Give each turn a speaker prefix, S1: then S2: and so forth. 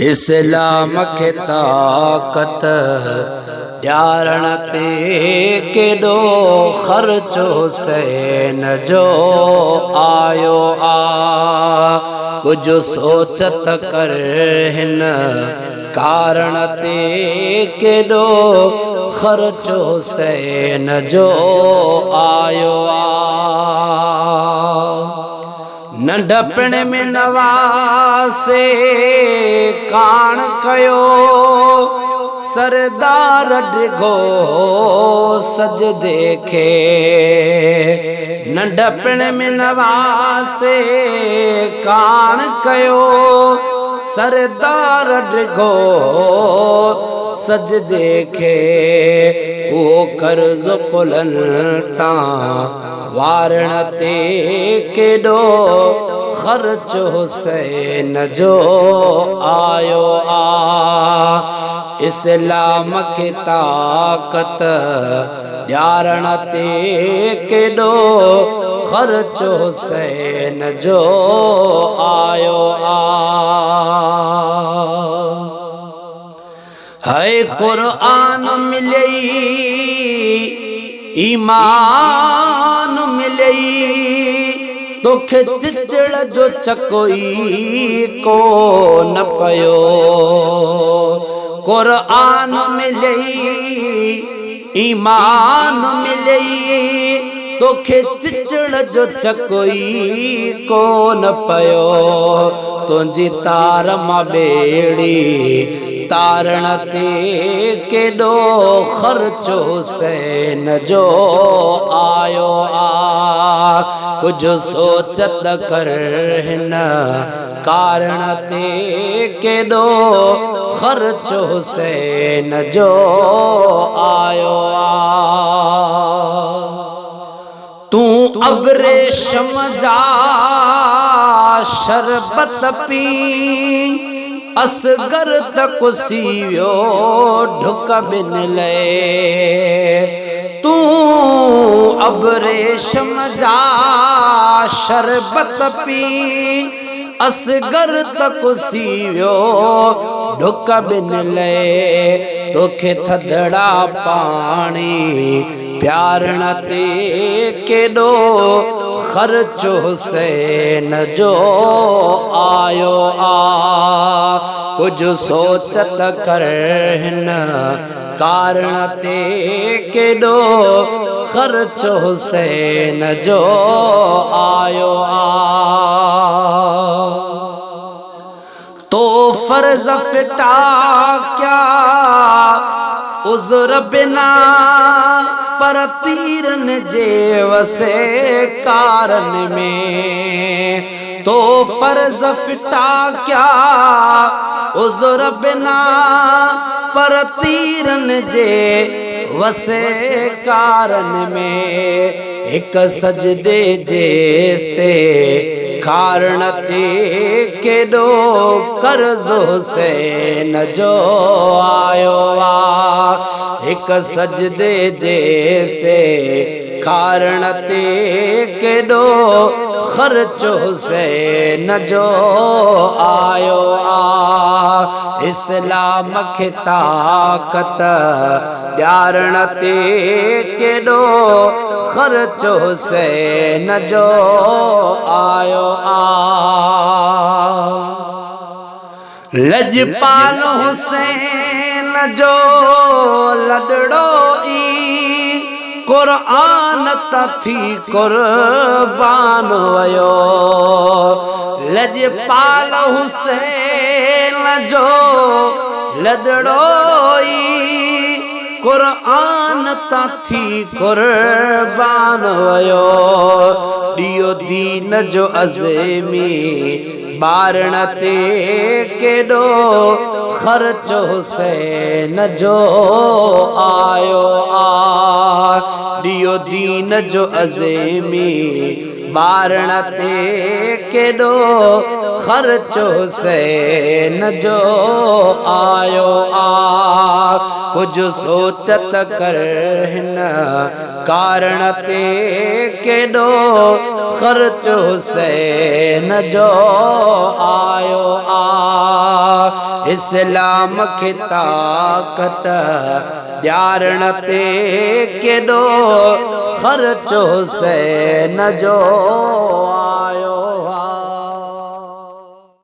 S1: इस्लाम खे ताक़त ॾियारण ते केॾो ख़र्चो हुसैन जो आयो आ। कुझु सोचत कर हिन कारण ते केॾो ख़र्चो हुसैन जो आयो आ। नंढपण में नवासे कान कयो सरदार डिघो सजदे खे। नंढपण में नवासे कान कयो सरदार डिघो सजदे खे। उहो कर्ज़ पुलन तां वारण ते केॾो ख़र्च हुसैन जो आयो आ। इस्लाम खे ताक़त ॾियारण ते केॾो ख़र्च हुसैन जो आयो आ। है क़ुर्आन मिलई ईमान मिलई तोखे चिचड़ जो चकोई कोन पयो। क़ुर्आन मिलई ईमान मिलई तोखे चिचड़ जो चकोई कोन पयो। तुंहिंजी तार मां बेड़ी तारण ते केॾो ख़र्चो हुसैन जो आयो आ। कुझु सोचत कर हिन कारण ते केॾो ख़र्चो हुसैन जो आयो आ। तूं अबरेशम जा शरबत पी असगर तक सीवियो ढुक बिन लए। तूं अबरेशम जा शरबत पी असगर तक सीवियो ढुक बिन लए। तोखे थधड़ा पाणी प्यारण ते केॾो ख़र्चो हुसैन जो आयो आ। कुझु सोचत कर हिन कारण ते केॾो ख़र्चो हुसैन जो आयो आ। तो फर्ज फिटा क्या उज़र बिना पर तीरन जे वसे कारन में। तो फर्ज फिटा क्या उज़र बिना पर तीरन जे वसे कारन में। हिक सजदे जैसे कारण ते केॾो कर्ज़ हुसैन जो आयो आ। हिक सजदे जैसे कारण ते केॾो ख़र्च हुसैन जो आयो आ। इस्लाम खे ताक़त ॾियारण ते केॾो ख़र्च हुसैन जो आयो आ। लजपाल हुसैन जो लडड़ो ई क़ुर्आन थी क़ुर्बान वयो। लजपाल हुसैन जो लडड़ो ई क़ुर्आन थी क़ुर्बान वयो। ॾियो दीन जो अज़मी ॿारण ते केॾो ख़र्च हुसैन जो आयो आ। ॾियो दीन जो अज़मी ॿारण ते केॾो ख़र्च हुसैन जो आयो आ। कुछ सोचत कर हिन कारण ते केॾो ख़र्च हुसैन जो आयो आ। इस्लाम खे ताक़त ॾियारण ते केॾो ख़र्च हुसैन जो आयो।